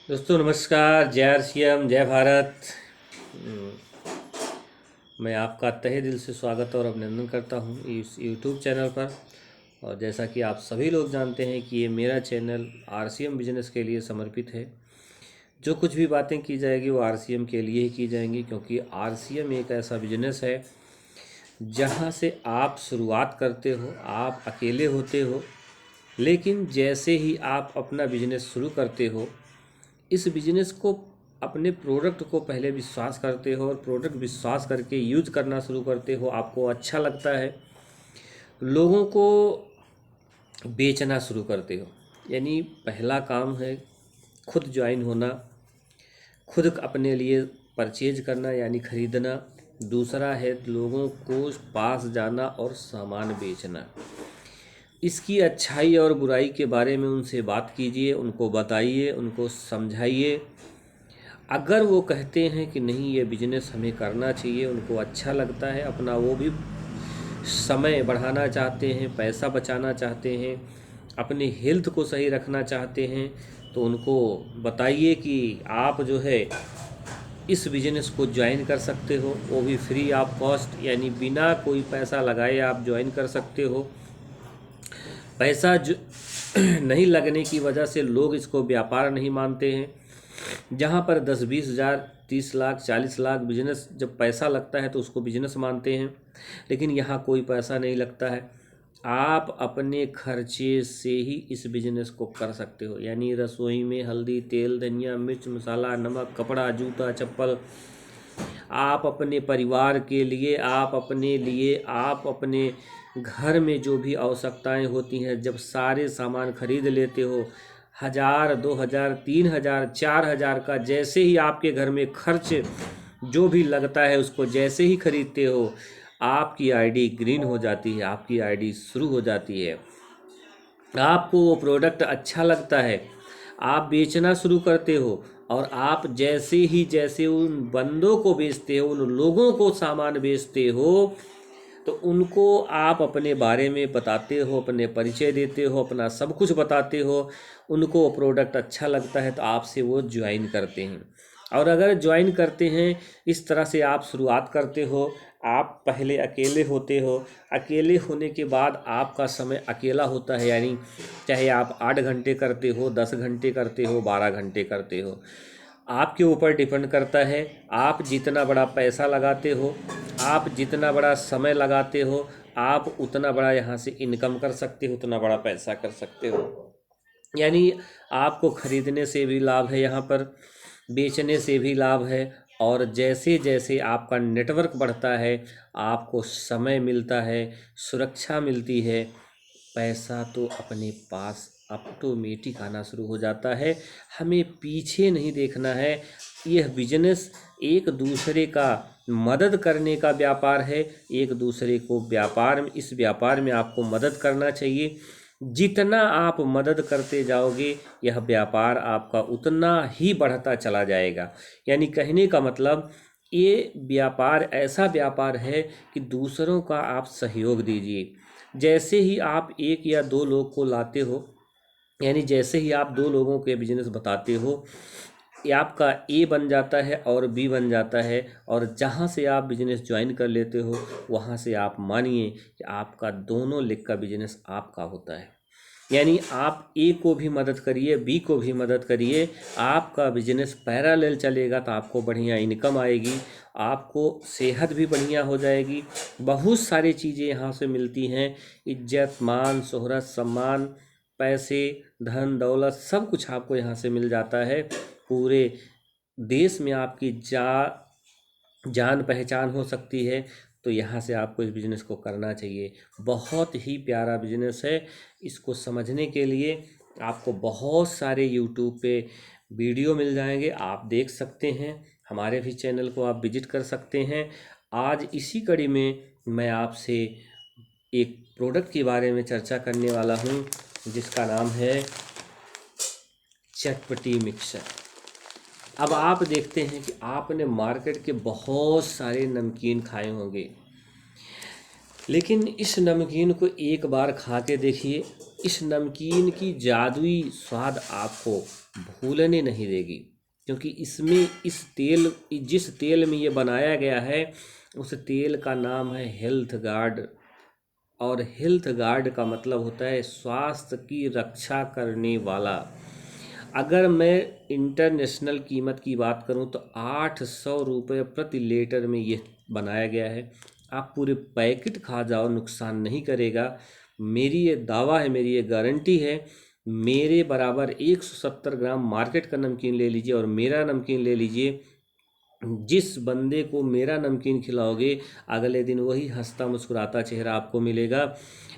दोस्तों नमस्कार। जय आरसीएम, जय भारत। मैं आपका तहे दिल से स्वागत और अभिनंदन करता हूं इस यूट्यूब चैनल पर। और जैसा कि आप सभी लोग जानते हैं कि ये मेरा चैनल आरसीएम बिजनेस के लिए समर्पित है। जो कुछ भी बातें की जाएगी वो आरसीएम के लिए ही की जाएंगी, क्योंकि आरसीएम एक ऐसा बिजनेस है जहां से आप शुरुआत करते हो, आप अकेले होते हो, लेकिन जैसे ही आप अपना बिजनेस शुरू करते हो, इस बिजनेस को, अपने प्रोडक्ट को पहले विश्वास करते हो और प्रोडक्ट विश्वास करके यूज करना शुरू करते हो, आपको अच्छा लगता है, लोगों को बेचना शुरू करते हो। यानी पहला काम है खुद ज्वाइन होना, खुद अपने लिए परचेज करना यानी ख़रीदना। दूसरा है लोगों को पास जाना और सामान बेचना। इसकी अच्छाई और बुराई के बारे में उनसे बात कीजिए, उनको बताइए, उनको समझाइए। अगर वो कहते हैं कि नहीं ये बिजनेस हमें करना चाहिए, उनको अच्छा लगता है, अपना वो भी समय बढ़ाना चाहते हैं, पैसा बचाना चाहते हैं, अपने हेल्थ को सही रखना चाहते हैं, तो उनको बताइए कि आप जो है इस बिज़नेस को ज्वाइन कर सकते हो। वो भी फ्री ऑफ कॉस्ट, यानी बिना कोई पैसा लगाए आप ज्वाइन कर सकते हो। पैसा जो नहीं लगने की वजह से लोग इसको व्यापार नहीं मानते हैं। जहाँ पर 10-20 हज़ार, 30 लाख, 40 लाख बिजनेस जब पैसा लगता है तो उसको बिजनेस मानते हैं, लेकिन यहाँ कोई पैसा नहीं लगता है। आप अपने खर्चे से ही इस बिजनेस को कर सकते हो। यानी रसोई में हल्दी, तेल, धनिया, मिर्च, मसाला, नमक, कपड़ा, जूता, चप्पल, आप अपने परिवार के लिए, आप अपने लिए, आप अपने घर में जो भी आवश्यकताएं होती हैं, जब सारे सामान खरीद लेते हो, 1000, 2000, 3000, 4000 का जैसे ही आपके घर में खर्च जो भी लगता है उसको जैसे ही खरीदते हो, आपकी आईडी ग्रीन हो जाती है, आपकी आईडी शुरू हो जाती है। आपको वो प्रोडक्ट अच्छा लगता है, आप बेचना शुरू करते हो, और आप जैसे उन बंदों को बेचते हो, उन लोगों को सामान बेचते हो, तो उनको आप अपने बारे में बताते हो, अपने परिचय देते हो, अपना सब कुछ बताते हो, उनको प्रोडक्ट अच्छा लगता है तो आपसे वो ज्वाइन करते हैं। और अगर ज्वाइन करते हैं, इस तरह से आप शुरुआत करते हो। आप पहले अकेले होते हो, अकेले होने के बाद आपका समय अकेला होता है। यानी चाहे आप 8 घंटे करते हो, 10 घंटे करते हो, 12 घंटे करते हो, आपके ऊपर डिपेंड करता है। आप जितना बड़ा पैसा लगाते हो, आप जितना बड़ा समय लगाते हो, आप उतना बड़ा यहाँ से इनकम कर सकते हो, उतना बड़ा पैसा कर सकते हो। यानी आपको खरीदने से भी लाभ है, यहाँ पर बेचने से भी लाभ है। और जैसे जैसे आपका नेटवर्क बढ़ता है, आपको समय मिलता है, सुरक्षा मिलती है, पैसा तो अपने पास ऑटोमेटिक आना शुरू हो जाता है। हमें पीछे नहीं देखना है। यह बिजनेस एक दूसरे का मदद करने का व्यापार है। एक दूसरे को व्यापार में, इस व्यापार में आपको मदद करना चाहिए। जितना आप मदद करते जाओगे, यह व्यापार आपका उतना ही बढ़ता चला जाएगा। यानी कहने का मतलब, ये व्यापार ऐसा व्यापार है कि दूसरों का आप सहयोग दीजिए। जैसे ही आप 1 या 2 लोग को लाते हो, यानी जैसे ही आप 2 लोगों के बिजनेस बताते हो, ये आपका ए बन जाता है और बी बन जाता है। और जहाँ से आप बिजनेस ज्वाइन कर लेते हो, वहाँ से आप मानिए कि आपका दोनों लेग का बिजनेस आपका होता है। यानी आप ए को भी मदद करिए, बी को भी मदद करिए, आपका बिजनेस पैरेलल चलेगा तो आपको बढ़िया इनकम आएगी, आपको सेहत भी बढ़िया हो जाएगी। बहुत सारी चीज़ें यहाँ से मिलती हैं, इज्जत, मान, शोहरत, सम्मान, पैसे, धन दौलत, सब कुछ आपको यहाँ से मिल जाता है। पूरे देश में आपकी जान पहचान हो सकती है। तो यहाँ से आपको इस बिज़नेस को करना चाहिए। बहुत ही प्यारा बिज़नेस है। इसको समझने के लिए आपको बहुत सारे यूट्यूब पे वीडियो मिल जाएंगे, आप देख सकते हैं। हमारे भी चैनल को आप विजिट कर सकते हैं। आज इसी कड़ी में मैं आपसे एक प्रोडक्ट के बारे में चर्चा करने वाला हूँ, जिसका नाम है चटपटी मिक्सर। अब आप देखते हैं कि आपने मार्केट के बहुत सारे नमकीन खाए होंगे, लेकिन इस नमकीन को एक बार खा के देखिए। इस नमकीन की जादुई स्वाद आपको भूलने नहीं देगी, क्योंकि इसमें जिस तेल में ये बनाया गया है उस तेल का नाम है हेल्थ गार्ड। और हेल्थ गार्ड का मतलब होता है स्वास्थ्य की रक्षा करने वाला। अगर मैं इंटरनेशनल कीमत की बात करूं तो 800 रुपये प्रति लीटर में ये बनाया गया है। आप पूरे पैकेट खा जाओ, नुकसान नहीं करेगा। मेरी ये दावा है, मेरी ये गारंटी है। मेरे बराबर 170 ग्राम मार्केट का नमकीन ले लीजिए और मेरा नमकीन ले लीजिए। जिस बंदे को मेरा नमकीन खिलाओगे अगले दिन वही हंसता मुस्कुराता चेहरा आपको मिलेगा।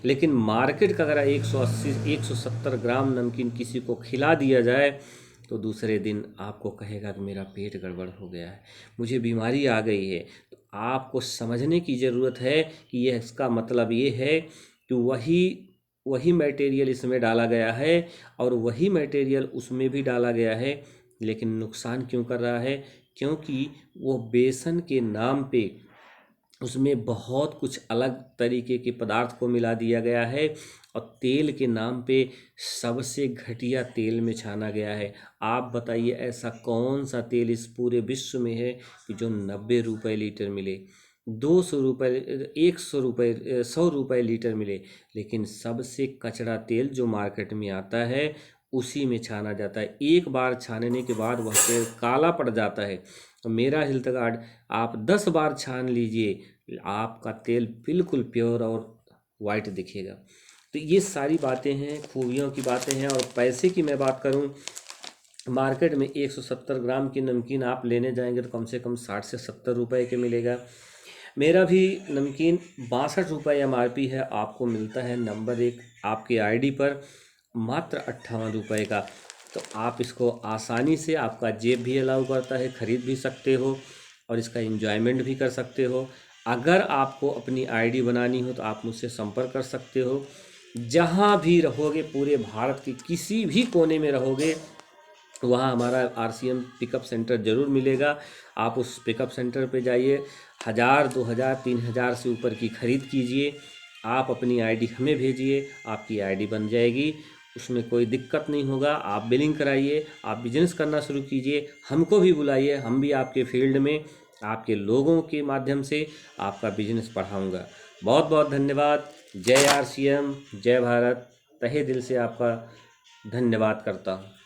लेकिन मार्केट का अगर 180 170 ग्राम नमकीन किसी को खिला दिया जाए तो दूसरे दिन आपको कहेगा कि मेरा पेट गड़बड़ हो गया है, मुझे बीमारी आ गई है। तो आपको समझने की ज़रूरत है कि यह इसका मतलब ये है कि वही वही मटेरियल इसमें डाला गया है और वही मटेरियल उसमें भी डाला गया है, लेकिन नुकसान क्यों कर रहा है? क्योंकि वो बेसन के नाम पे उसमें बहुत कुछ अलग तरीके के पदार्थ को मिला दिया गया है और तेल के नाम पे सबसे घटिया तेल में छाना गया है। आप बताइए ऐसा कौन सा तेल इस पूरे विश्व में है कि जो 90 रुपये लीटर मिले, 200 रुपये, 100 रुपये, 100 रुपये लीटर मिले, लेकिन सबसे कचरा तेल जो मार्केट में आता है उसी में छाना जाता है। एक बार छानने के बाद वह तेल काला पड़ जाता है। तो मेरा हेल्थ गार्ड आप 10 बार छान लीजिए, आपका तेल बिल्कुल प्योर और वाइट दिखेगा। तो ये सारी बातें हैं, खूबियों की बातें हैं। और पैसे की मैं बात करूं, मार्केट में 170 ग्राम की नमकीन आप लेने जाएंगे तो कम से कम 60 से 70 रुपए के मिलेगा। मेरा भी नमकीन 62 रुपये MRP है, आपको मिलता है नंबर 1 आपके आईडी पर मात्र 58 रुपये का। तो आप इसको आसानी से, आपका जेब भी अलाउ करता है, ख़रीद भी सकते हो और इसका एंजॉयमेंट भी कर सकते हो। अगर आपको अपनी आईडी बनानी हो तो आप मुझसे संपर्क कर सकते हो। जहाँ भी रहोगे, पूरे भारत के किसी भी कोने में रहोगे, वहाँ हमारा RCM पिकअप सेंटर ज़रूर मिलेगा। आप उस पिकअप सेंटर पे जाइए, 1000, 2000, 3000 से ऊपर की ख़रीद कीजिए, आप अपनी आईडी हमें भेजिए, आपकी आईडी बन जाएगी, उसमें कोई दिक्कत नहीं होगा। आप बिलिंग कराइए, आप बिजनेस करना शुरू कीजिए, हमको भी बुलाइए, हम भी आपके फील्ड में आपके लोगों के माध्यम से आपका बिजनेस बढ़ाऊँगा। बहुत बहुत धन्यवाद। जय RCM, जय भारत। तहे दिल से आपका धन्यवाद करता हूँ।